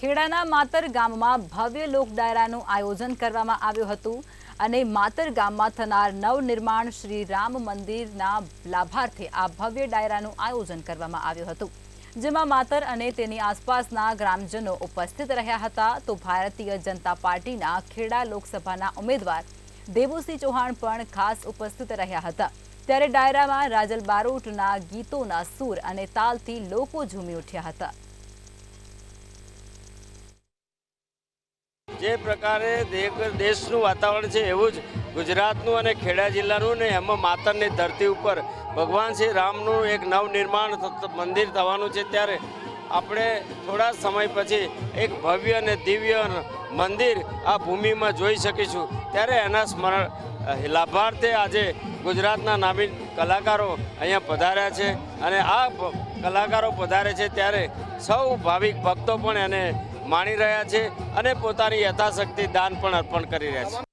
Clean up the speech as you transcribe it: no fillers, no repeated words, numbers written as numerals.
ખેડાના માતર ગામમાં ભવ્ય લોક ડાયરાનું આયોજન કરવામાં આવ્યું હતું અને માતર ગામમાં થનાર નવનિર્માણ શ્રી રામ મંદિરના લાભાર્થે આ ભવ્ય ડાયરાનું આયોજન કરવામાં આવ્યું હતું, જેમાં માતર અને તેની આસપાસના ગ્રામજનો ઉપસ્થિત રહ્યા હતા। તો ભારતીય જનતા પાર્ટીના ખેડા લોકસભાના ઉમેદવાર દેવુસિંહ ચૌહાણ પણ ખાસ ઉપસ્થિત રહ્યા હતા। ત્યારે ડાયરામાં રાજલ બારોટના ગીતોના સૂર અને તાલથી લોકો ઝૂમી ઉઠ્યા હતા। જે પ્રકારે દેશનું વાતાવરણ છે એવું જ ગુજરાતનું અને ખેડા જિલ્લાનું ને એમાં માતરની ધરતી ઉપર ભગવાન શ્રી રામનું એક નવનિર્માણ મંદિર થવાનું છે। ત્યારે આપણે થોડા સમય પછી એક ભવ્ય અને દિવ્ય મંદિર આ ભૂમિમાં જોઈ શકીશું। ત્યારે એના સ્મરણ લાભાર્થે આજે ગુજરાતના નામી કલાકારો અહીંયા પધાર્યા છે અને આ કલાકારો પધારે છે ત્યારે સૌ ભાવિક ભક્તો પણ એને માણી રહ્યા છે અને પોતાની યથાશક્તિ દાન પણ અર્પણ કરી રહ્યા છે।